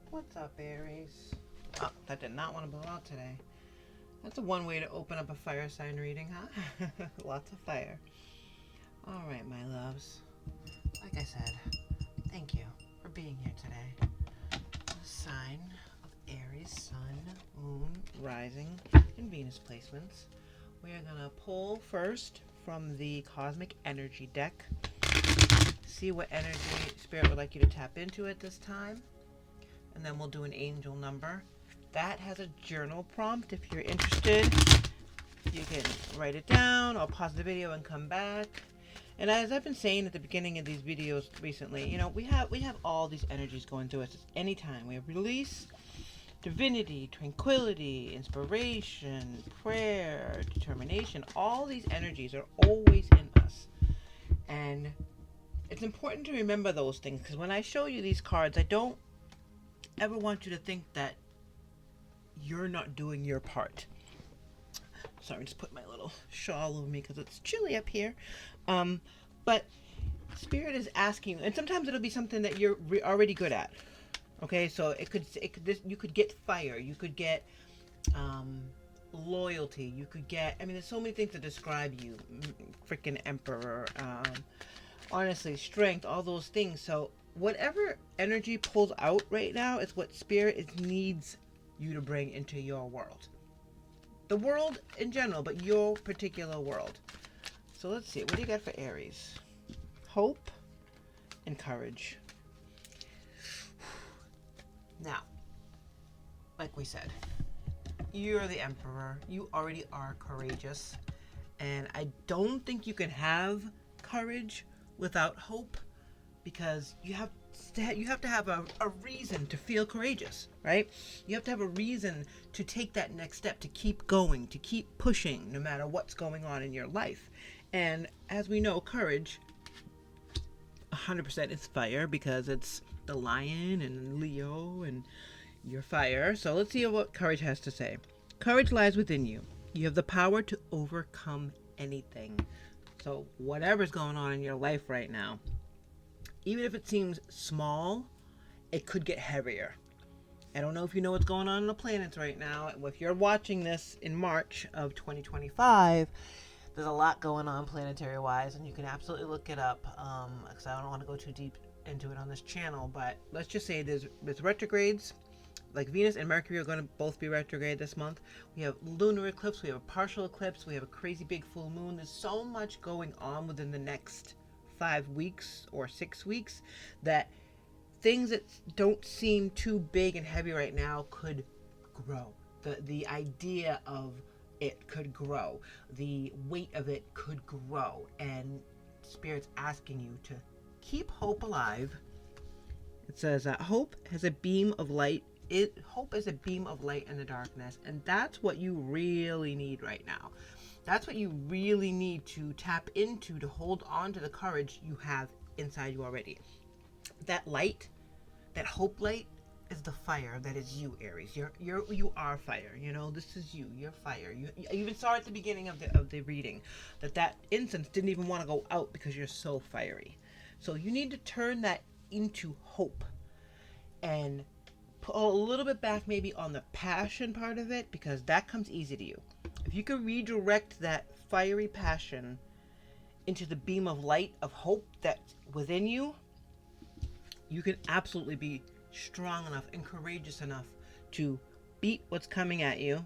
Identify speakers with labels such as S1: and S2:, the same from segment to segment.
S1: What's up, Aries? Oh, that did not want to blow out today. That's a one way to open up a fire sign reading, huh? Lots of fire. All right, my loves. Like I said, thank you for being here today. The sign of Aries, Sun, Moon, Rising, and Venus placements. We are going to pull first from the Cosmic Energy deck. See what energy Spirit would like you to tap into at this time. And then we'll do an angel number. That has a journal prompt. If you're interested, you can write it down or pause the video and come back. And as I've been saying at the beginning of these videos recently, we have all these energies going through us at any time. We have release, divinity, tranquility, inspiration, prayer, determination. All these energies are always in us. And it's important to remember those things, because when I show you these cards, I don't ever want you to think that you're not doing your part. Sorry, just put my little shawl over me because it's chilly up here. But Spirit is asking, and sometimes it'll be something that you're already good at. Okay, so you could get fire, you could get loyalty, you could get. I mean, there's so many things to describe you. Freaking Emperor. Honestly, strength, all those things. So whatever energy pulls out right now is what Spirit needs you to bring into your world. The world in general, but your particular world. So let's see. What do you got for Aries? Hope and courage. Now, like we said, you're the Emperor. You already are courageous. And I don't think you can have courage without hope, because you have to have a reason to feel courageous, right? You have to have a reason to take that next step, to keep going, to keep pushing no matter what's going on in your life. And as we know, courage 100% is fire, because it's the lion and Leo and your fire. So let's see what courage has to say. Courage lies within you. You have the power to overcome anything. So whatever's going on in your life right now, even if it seems small, it could get heavier. I don't know if you know what's going on in the planets right now. If you're watching this in March of 2025, there's a lot going on planetary wise, and you can absolutely look it up, because I don't want to go too deep into it on this channel. But let's just say there's retrogrades. Like Venus and Mercury are going to both be retrograde this month. We have lunar eclipse, we have a partial eclipse, we have a crazy big full moon. There's so much going on within the next 5 weeks or 6 weeks that things that don't seem too big and heavy right now could grow. The idea of it could grow. The weight of it could grow. And Spirit's asking you to keep hope alive. It says that hope has a beam of light. Hope is a beam of light in the darkness, and that's what you really need right now. That's what you really need to tap into, to hold on to the courage you have inside you already. That light, that hope light, is the fire that is you, Aries. You are fire. This is you. You're fire. You even saw at the beginning of the reading that incense didn't even want to go out because you're so fiery. So you need to turn that into hope and pull a little bit back maybe on the passion part of it, because that comes easy to you. If you can redirect that fiery passion into the beam of light of hope that's within you, you can absolutely be strong enough and courageous enough to beat what's coming at you,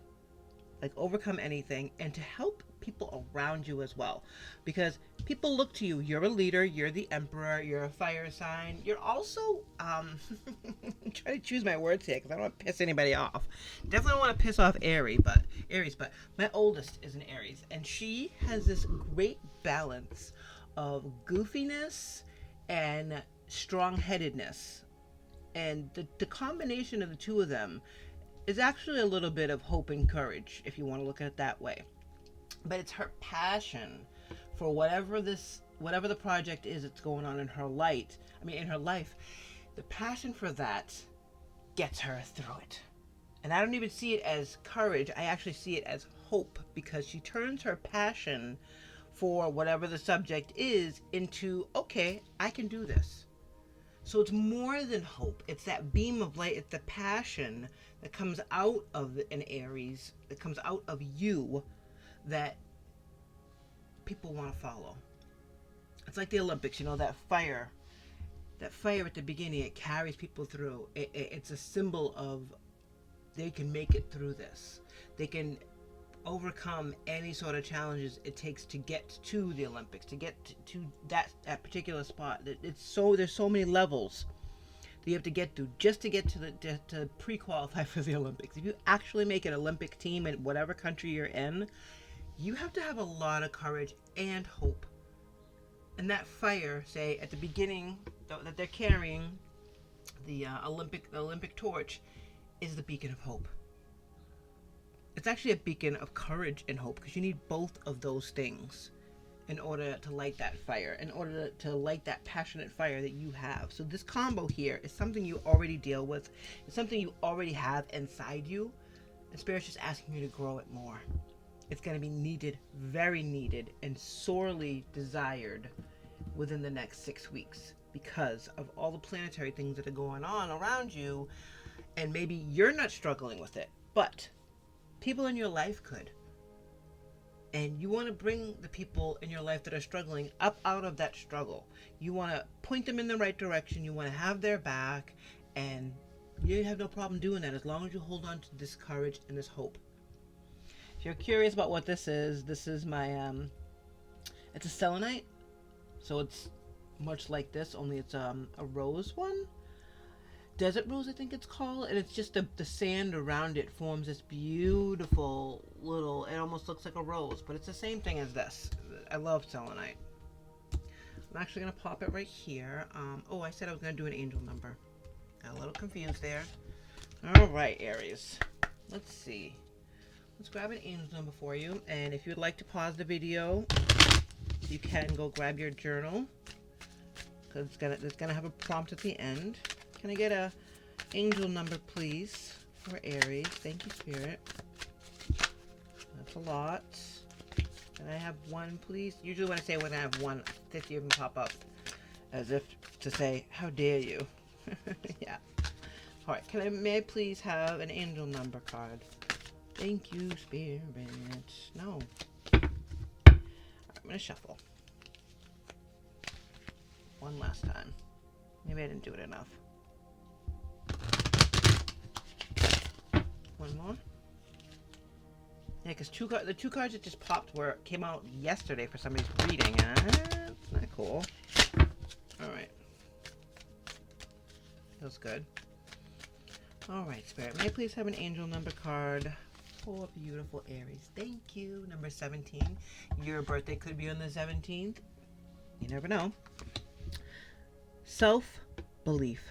S1: like overcome anything, and to help people around you as well. Because people look to you. You're a leader. You're the Emperor. You're a fire sign. You're also, I'm trying to choose my words here because I don't want to piss anybody off. Definitely don't want to piss off Aries, but my oldest is an Aries, and she has this great balance of goofiness and strong-headedness. And the combination of the two of them is actually a little bit of hope and courage, if you want to look at it that way. But it's her passion for whatever the project is that's going on in her life. The passion for that gets her through it. And I don't even see it as courage. I actually see it as hope, because she turns her passion for whatever the subject is into, okay, I can do this. So it's more than hope. It's that beam of light. It's the passion that comes out of an Aries, that comes out of you, that people want to follow. It's like the Olympics, that fire. That fire at the beginning, it carries people through. It's a symbol of they can make it through this. They can overcome any sort of challenges it takes to get to the Olympics, to get to that particular spot. There's so many levels that you have to get through just to get to pre-qualify for the Olympics. If you actually make an Olympic team in whatever country you're in, you have to have a lot of courage and hope. And that fire, say at the beginning that they're carrying, the Olympic torch, is the beacon of hope. It's actually a beacon of courage and hope, because you need both of those things in order to light that fire, in order to light that passionate fire that you have. So this combo here is something you already deal with. It's something you already have inside you, and Spirit's just asking you to grow it more. It's going to be needed, very needed, and sorely desired within the next 6 weeks, because of all the planetary things that are going on around you. And maybe you're not struggling with it, but people in your life could. And you want to bring the people in your life that are struggling up out of that struggle. You want to point them in the right direction. You want to have their back. And you have no problem doing that as long as you hold on to this courage and this hope. If you're curious about what this is my, it's a selenite. So it's much like this, only it's a rose one. Desert rose, I think it's called. And it's just the sand around it forms this beautiful little, it almost looks like a rose, but it's the same thing as this. I love selenite. I'm actually going to pop it right here. I said I was going to do an angel number. Got a little confused there. All right, Aries. Let's see. Let's grab an angel number for you. And if you'd like to pause the video, you can go grab your journal, because it's gonna have a prompt at the end. Can I get a angel number, please, for Aries? Thank you, Spirit. That's a lot. Can I have one, please? Usually when I say when I have one, 50 of them pop up, as if to say, how dare you? Yeah. All right. May I please have an angel number card? Thank you, Spirit. No. All right, I'm gonna shuffle one last time. Maybe I didn't do it enough. One more. Yeah, because the two cards that just popped came out yesterday for somebody's reading. It's not cool. All right. Feels good. All right, Spirit. May I please have an angel number card for beautiful Aries? Thank you. Number 17. Your birthday could be on the 17th. You never know. Self-belief.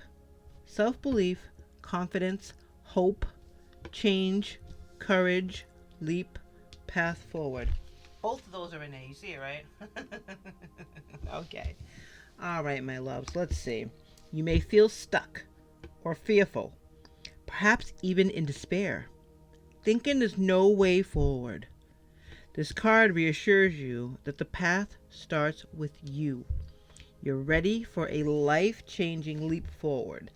S1: Self-belief, confidence, hope, change, courage, leap, path forward. Both of those are in there. You see it, right? Okay. All right, my loves. Let's see. You may feel stuck or fearful, perhaps even in despair, thinking there's no way forward. This card reassures you that the path starts with you. You're ready for a life-changing leap forward.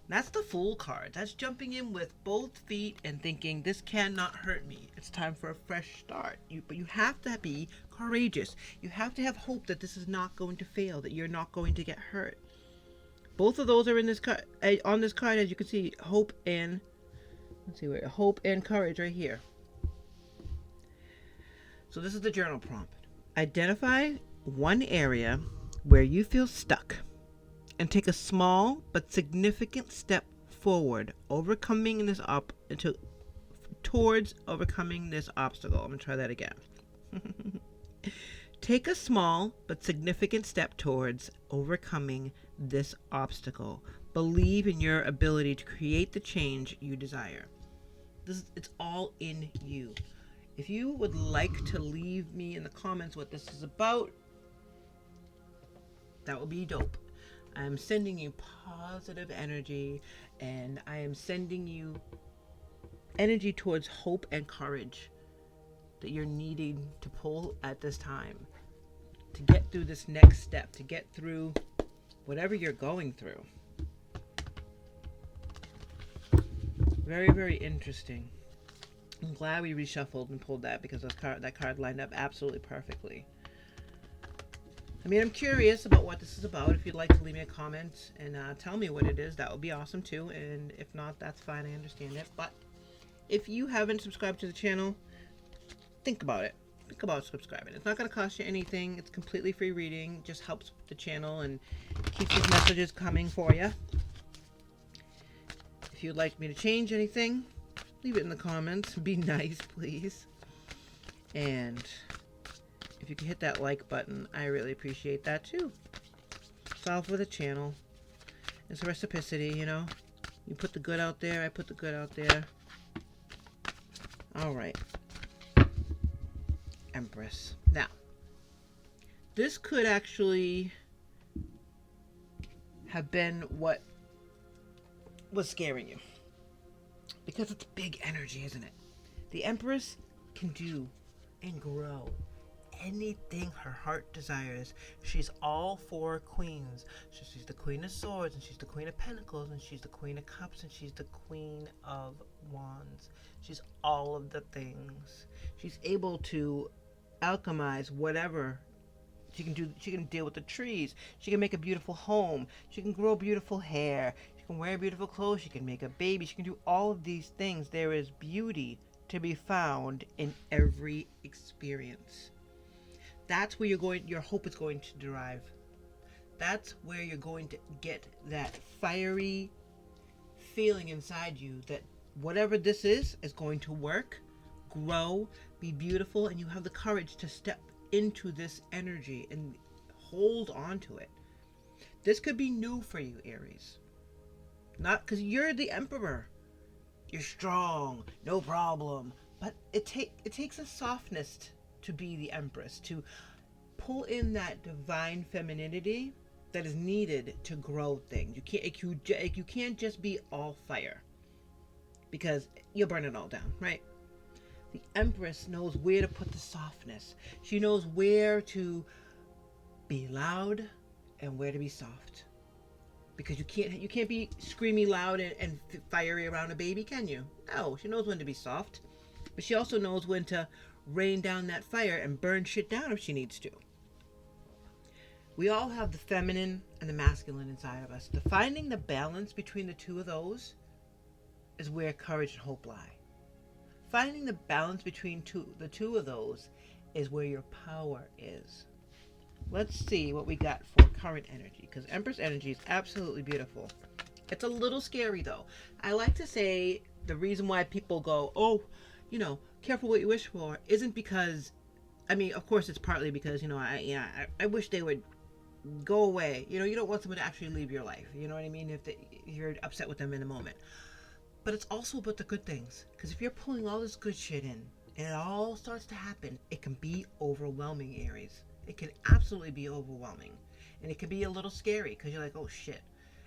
S1: That's the Fool card. That's jumping in with both feet and thinking, this cannot hurt me. It's time for a fresh start. But you have to be courageous. You have to have hope that this is not going to fail, that you're not going to get hurt. Both of those are in this card. On this card, as you can see, hope and courage right here. So this is the journal prompt. Identify one area where you feel stuck and take a small but significant step forward, towards overcoming this obstacle. I'm going to try that again. Take a small but significant step towards overcoming this obstacle. Believe in your ability to create the change you desire. It's all in you. If you would like to leave me in the comments what this is about, that would be dope. I'm sending you positive energy, and I am sending you energy towards hope and courage that you're needing to pull at this time to get through this next step, to get through whatever you're going through. Very, very interesting. I'm glad we reshuffled and pulled that because that card lined up absolutely perfectly. I mean, I'm curious about what this is about. If you'd like to leave me a comment and tell me what it is, that would be awesome too. And if not, that's fine. I understand it. But if you haven't subscribed to the channel, think about it. Think about subscribing. It's not going to cost you anything. It's completely free reading. It just helps the channel and keeps these messages coming for you. If you'd like me to change anything, leave it in the comments. Be nice, please. And if you can hit that like button, I really appreciate that too. It's all for the channel. It's reciprocity, you know. You put the good out there, I put the good out there. Alright. Empress. Now, this could actually have been what was scaring you. Because it's big energy, isn't it? The Empress can do and grow anything her heart desires. She's all four queens. So she's the Queen of Swords, and she's the Queen of Pentacles, and she's the Queen of Cups, and she's the Queen of Wands. She's all of the things. She's able to alchemize whatever she can do. She can deal with the trees. She can make a beautiful home. She can grow beautiful hair. She can wear beautiful clothes. She can make a baby. She can do all of these things. There is beauty to be found in every experience. That's where your hope is going to derive. That's where you're going to get that fiery feeling inside you that whatever this is going to work, grow, be beautiful, and you have the courage to step into this energy and hold on to it. This could be new for you, Aries. Not because you're the Emperor. You're strong, no problem. But it takes a softness to be the Empress, to pull in that divine femininity that is needed to grow things. You can't just be all fire because you'll burn it all down, right? The Empress knows where to put the softness. She knows where to be loud and where to be soft. Because you can't be screamy loud and fiery around a baby, can you? No, she knows when to be soft. But she also knows when to rain down that fire and burn shit down if she needs to. We all have the feminine and the masculine inside of us. Finding the balance between the two of those is where courage and hope lie. Finding the balance between the two of those is where your power is. Let's see what we got for current energy, because Empress energy is absolutely beautiful. It's a little scary though. I like to say the reason why people go, oh, careful what you wish for, isn't because, I mean, of course it's partly because, I wish they would go away. You don't want someone to actually leave your life. You know what I mean? If you're upset with them in a moment. But it's also about the good things. Because if you're pulling all this good shit in, and it all starts to happen, it can be overwhelming, Aries. It can absolutely be overwhelming. And it can be a little scary, because you're like, oh shit.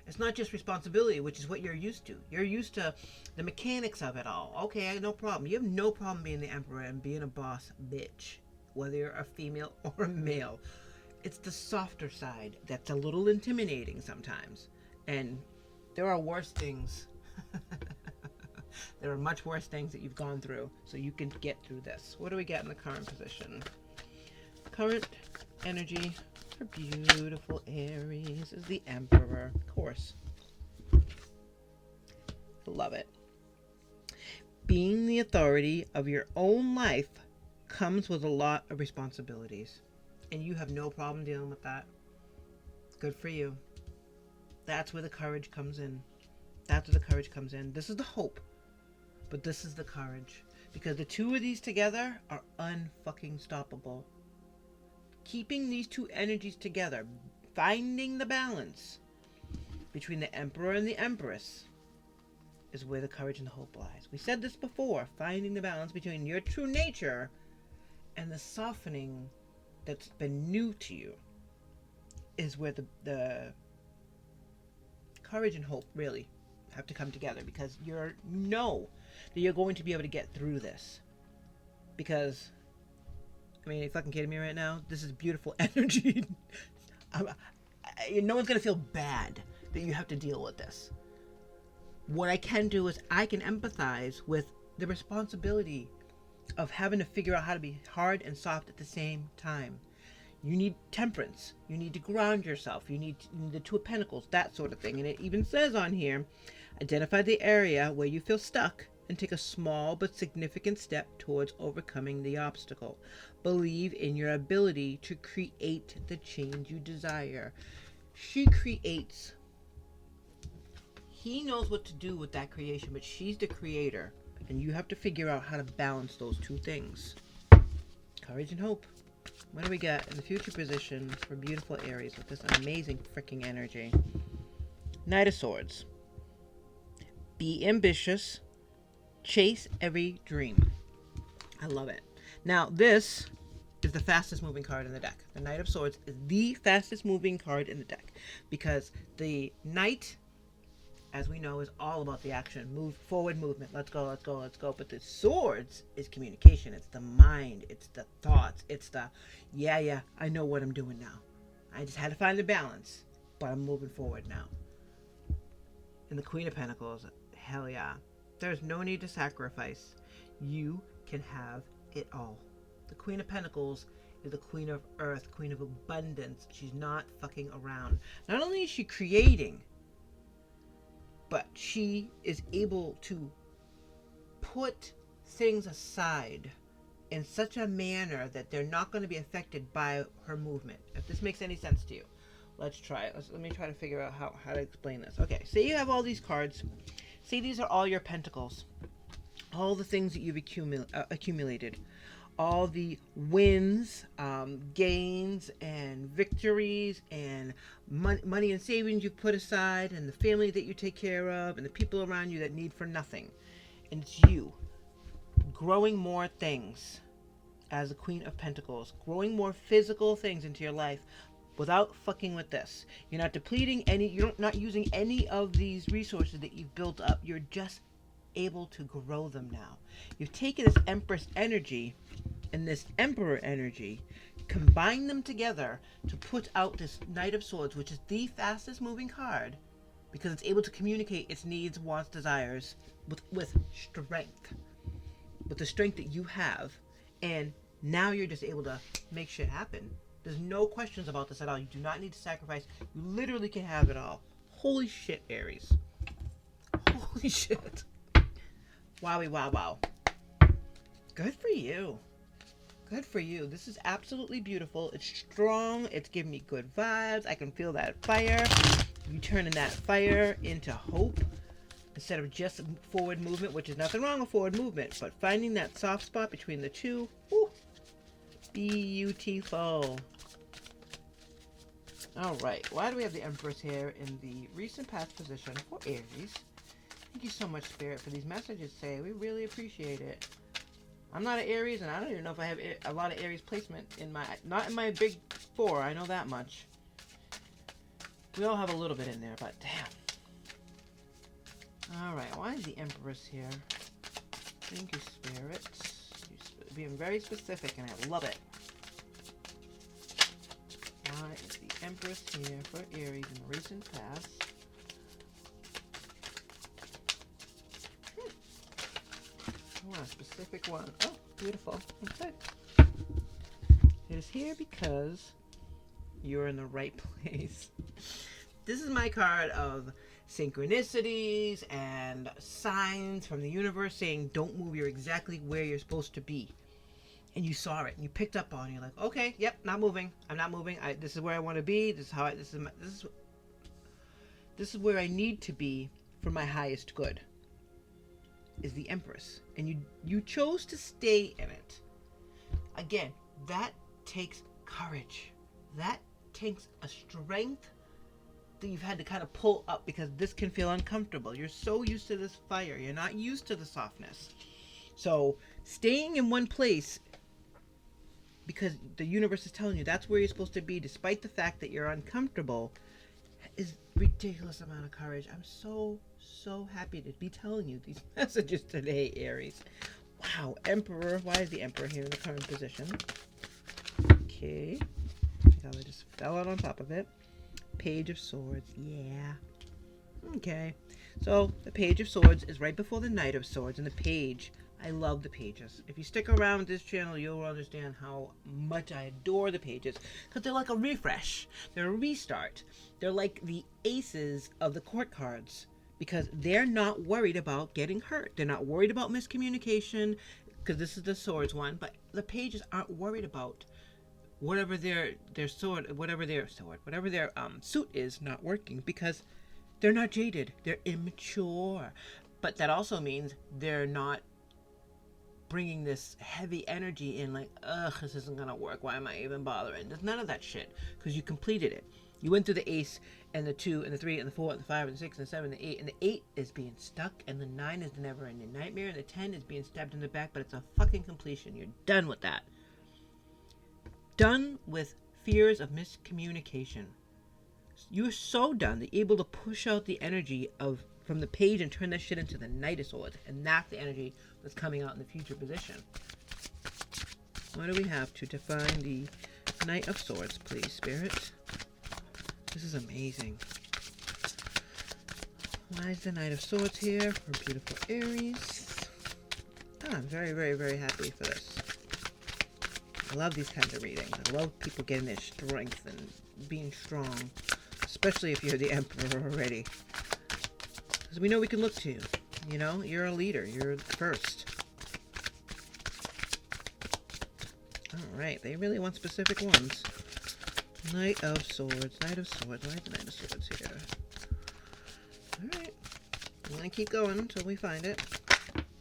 S1: It's not just responsibility, which is what you're used to. You're used to the mechanics of it all. Okay, no problem. You have no problem being the Emperor and being a boss bitch, whether you're a female or a male. It's the softer side that's a little intimidating sometimes. And there are worse things. There are much worse things that you've gone through, so you can get through this. What do we get in the current position? Current energy for beautiful Aries is the Emperor. Of course. Love it. Being the authority of your own life comes with a lot of responsibilities. And you have no problem dealing with that. Good for you. That's where the courage comes in. That's where the courage comes in. This is the hope. But this is the courage. Because the two of these together are unfucking stoppable. Keeping these two energies together, finding the balance between the Emperor and the Empress, is where the courage and the hope lies. We said this before. Finding the balance between your true nature and the softening that's been new to you is where the courage and hope really have to come together, because you know that you're going to be able to get through this. Because, I mean, are you fucking kidding me right now? This is beautiful energy. No one's going to feel bad that you have to deal with this. What I can do is I can empathize with the responsibility of having to figure out how to be hard and soft at the same time. You need temperance. You need to ground yourself. You need the Two of Pentacles, that sort of thing. And it even says on here, identify the area where you feel stuck and take a small but significant step towards overcoming the obstacle. Believe in your ability to create the change you desire. She creates. He knows what to do with that creation, but she's the creator. And you have to figure out how to balance those two things. Courage and hope. What do we got in the future position for beautiful Aries with this amazing freaking energy? Knight of Swords. Be ambitious. Chase every dream. I love it. Now, this is the fastest moving card in the deck. The Knight of Swords is the fastest moving card in the deck because the Knight, as we know, is all about the action, move forward movement. Let's go, let's go, let's go. But the swords is communication. It's the mind. It's the thoughts. It's the, yeah, I know what I'm doing now. I just had to find the balance, but I'm moving forward now. And the Queen of Pentacles, hell yeah. There's no need to sacrifice. You can have it all. The Queen of Pentacles is the Queen of Earth, Queen of Abundance. She's not fucking around. Not only is she creating, but she is able to put things aside in such a manner that they're not going to be affected by her movement. If this makes any sense to you, let's try it. Let me try to figure out how to explain this. Okay, say you have all these cards. Say these are all your pentacles. All the things that you've accumulated. All the wins, gains, and victories, and money and savings you've put aside, and the family that you take care of, and the people around you that need for nothing. And it's you growing more things as the Queen of Pentacles, growing more physical things into your life without fucking with this. You're not depleting any, you're not using any of these resources that you've built up. You're just able to grow them now. You've taken this Empress energy and this Emperor energy, combine them together to put out this Knight of Swords, which is the fastest moving card because it's able to communicate its needs, wants, desires with strength, with the strength that you have. And now you're just able to make shit happen. There's no questions about this at all. You do not need to sacrifice. You literally can have it all. Holy shit, Aries. Holy shit. Wowie, wow. Good for you. Good for you. This is absolutely beautiful. It's strong. It's giving me good vibes. I can feel that fire. You turning that fire into hope instead of just forward movement, which is nothing wrong with forward movement, but finding that soft spot between the two. Woo, beautiful. All right. Why do we have the Empress here in the recent past position for Aries? Thank you so much, Spirit, for these messages today. We really appreciate it. I'm not an Aries, and I don't even know if I have a lot of Aries placement in my, not in my big four. I know that much. We all have a little bit in there, but damn. All right, why is the Empress here? Thank you, Spirit. You're being very specific, and I love it. Why is the Empress here for Aries in the recent past? I want a specific one. Oh, beautiful. Okay. It is here because you're in the right place. This is my card of synchronicities and signs from the universe saying don't move, you're exactly where you're supposed to be. And you saw it and you picked up on it. You're like, okay, yep, not moving. I'm not moving. This is where I want to be. This is where I need to be for my highest good. Is the Empress, and you chose to stay in it. Again, that takes courage. That takes a strength that you've had to kind of pull up because this can feel uncomfortable. You're so used to this fire. You're not used to the softness. So staying in one place because the universe is telling you that's where you're supposed to be, despite the fact that you're uncomfortable, is ridiculous amount of courage. I'm so happy to be telling you these messages today, Aries. Wow, Emperor. Why is the Emperor here in the current position? Okay. I just fell out on top of it. Page of Swords. Yeah. Okay. So the Page of Swords is right before the Knight of Swords, and the Page, I love the pages. If you stick around with this channel, you'll understand how much I adore the pages, because they're like a refresh. They're a restart. They're like the aces of the court cards, because they're not worried about getting hurt. They're not worried about miscommunication, because this is the swords one, but the pages aren't worried about whatever their sword, whatever their suit is not working, because they're not jaded. They're immature. But that also means they're not bringing this heavy energy in, like, ugh, this isn't gonna work. Why am I even bothering? There's none of that shit, because you completed it. You went through the ace and the 2 and the 3 and the 4 and the 5 and the 6 and the 7 and the 8, and the 8 is being stuck, and the 9 is the never-ending nightmare, and the 10 is being stabbed in the back, but it's a fucking completion. You're done with that. Done with fears of miscommunication. You're so done that you're able to push out the energy of from the page and turn that shit into the Knight of Swords, and that's the energy that's coming out in the future position. What do we have to define the Knight of Swords, please, Spirit? This is amazing. Why is the Knight of Swords here for beautiful Aries? I'm very, very, very happy for this. I love these kinds of readings. I love people getting their strength and being strong, especially if you're the Emperor already. Because we know we can look to you. You know, you're a leader. You're first. Alright, they really want specific ones. Knight of Swords. Knight of Swords. Why is the Knight of Swords here? Alright. I'm going to keep going until we find it.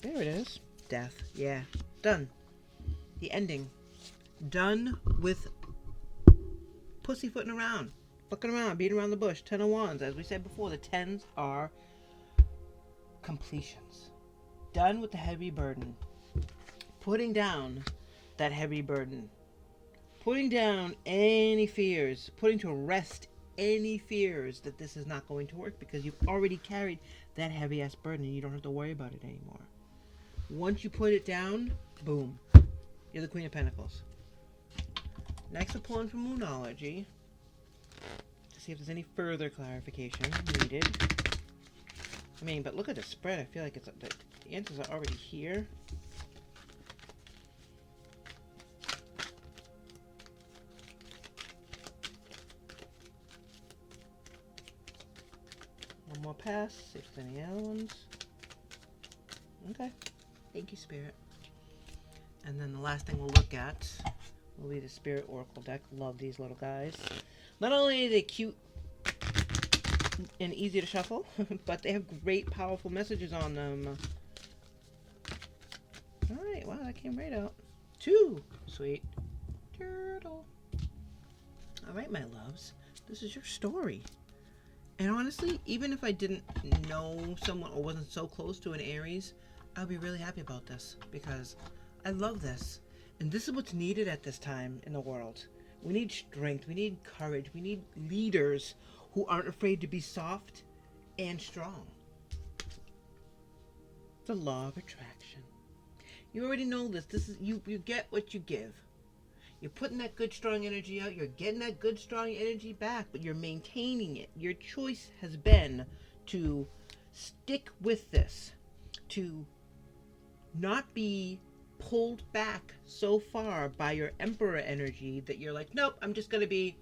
S1: There it is. Death. Yeah. Done. The ending. Done with pussyfooting around. Fucking around. Beating around the bush. 10 of Wands. As we said before, the 10s are completions. Done with the heavy burden. Putting down that heavy burden. Putting down any fears. Putting to rest any fears that this is not going to work, because you've already carried that heavy ass burden and you don't have to worry about it anymore. Once you put it down, boom. You're the Queen of Pentacles. Next, a pulling from Moonology to see if there's any further clarification needed. I mean, but look at the spread. I feel like it's the answers are already here. One more pass. See if there's any other ones. Okay. Thank you, Spirit. And then the last thing we'll look at will be the Spirit Oracle deck. Love these little guys. Not only are they cute and easy to shuffle, but they have great, powerful messages on them. Alright, wow, that came right out. 2. Sweet. Turtle. Alright, my loves. This is your story. And honestly, even if I didn't know someone or wasn't so close to an Aries, I'd be really happy about this, because I love this. And this is what's needed at this time in the world. We need strength. We need courage. We need leaders who aren't afraid to be soft and strong. The law of attraction. You already know this. This is you get what you give. You're putting that good, strong energy out. You're getting that good, strong energy back, but you're maintaining it. Your choice has been to stick with this, to not be pulled back so far by your Emperor energy that you're like, nope, I'm just gonna be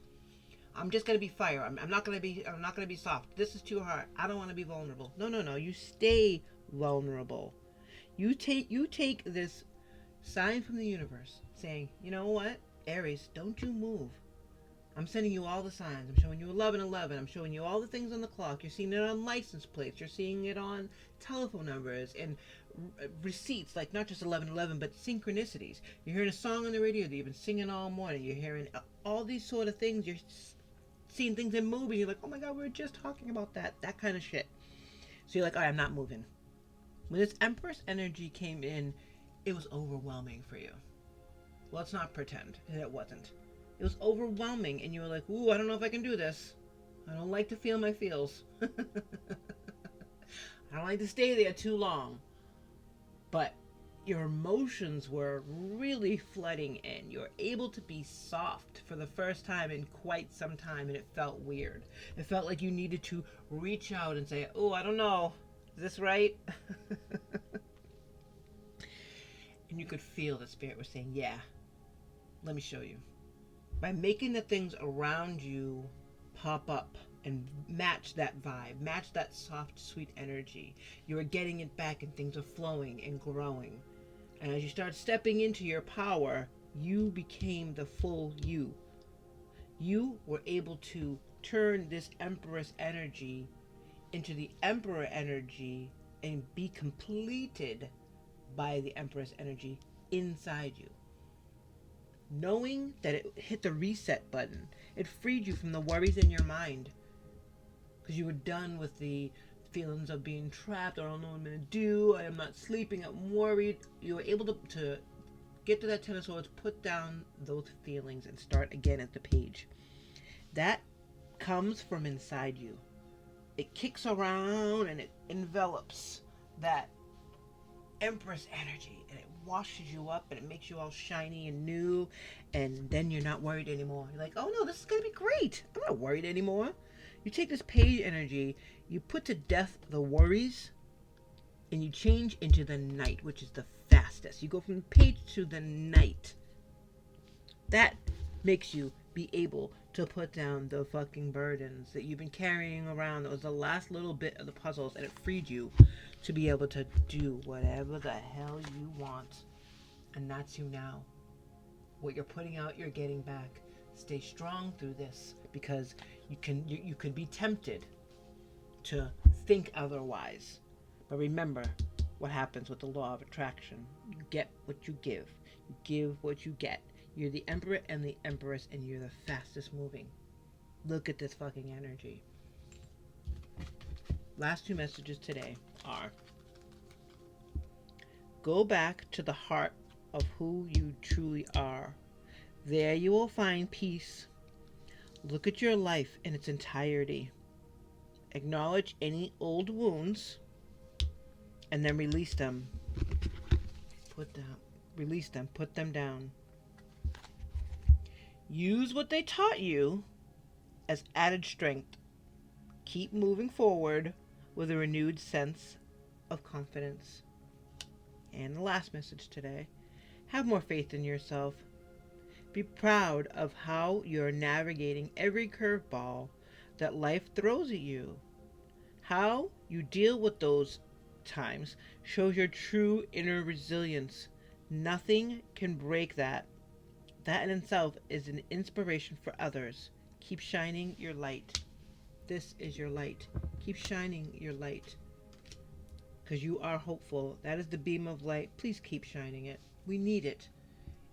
S1: fire. I'm not gonna be soft. This is too hard. I don't want to be vulnerable. No. You stay vulnerable. You take this sign from the universe saying, you know what, Aries, don't you move. I'm sending you all the signs. I'm showing you 1111. I'm showing you all the things on the clock. You're seeing it on license plates. You're seeing it on telephone numbers and receipts, like not just 1111, but synchronicities. You're hearing a song on the radio that you've been singing all morning. You're hearing all these sort of things. You're seeing things in movies. You're like, oh my God, we were just talking about that kind of shit. So you're like, all right, I'm not moving. When this Empress energy came in, it was overwhelming for you. Let's not pretend that it wasn't. It was overwhelming, and you were like, ooh, I don't know if I can do this. I don't like to feel my feels. I don't like to stay there too long. But your emotions were really flooding in. You were able to be soft for the first time in quite some time, and it felt weird. It felt like you needed to reach out and say, "Oh, I don't know. Is this right?" And you could feel the spirit was saying, "Yeah, let me show you." By making the things around you pop up and match that vibe, match that soft, sweet energy, you are getting it back and things are flowing and growing. And as you start stepping into your power, you became the full you. You were able to turn this Empress energy into the Emperor energy and be completed by the Empress energy inside you. Knowing that it hit the reset button, it freed you from the worries in your mind. Because you were done with the feelings of being trapped. I don't know what I'm going to do. I am not sleeping. I'm worried. You were able to get to that Ten of Swords, put down those feelings, and start again at the page. That comes from inside you. It kicks around and it envelops that Empress energy, and it washes you up and it makes you all shiny and new, and then you're not worried anymore. You're like, oh no, this is gonna be great. I'm not worried anymore. You take this page energy, you put to death the worries, and you change into the night, which is the fastest. You go from the page to the night. That makes you be able to put down the fucking burdens that you've been carrying around. That was the last little bit of the puzzles, and it freed you to be able to do whatever the hell you want. And that's you now. What you're putting out, you're getting back. Stay strong through this, because you could be tempted to think otherwise. But remember what happens with the law of attraction. You get what you give. You give what you get. You're the Emperor and the Empress, and you're the fastest moving. Look at this fucking energy. Last two messages today are: go back to the heart of who you truly are. There you will find peace. Look at your life in its entirety. Acknowledge any old wounds, and then release them. Release them, put them down. Use what they taught you as added strength. Keep moving forward with a renewed sense of confidence. And the last message today: have more faith in yourself. Be proud of how you're navigating every curveball that life throws at you. How you deal with those times shows your true inner resilience. Nothing can break that. That in itself is an inspiration for others. Keep shining your light. This is your light. Keep shining your light, because you are hopeful. That is the beam of light. Please keep shining it. We need it.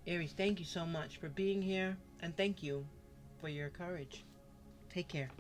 S1: Aries, thank you so much for being here, and thank you for your courage. Take care.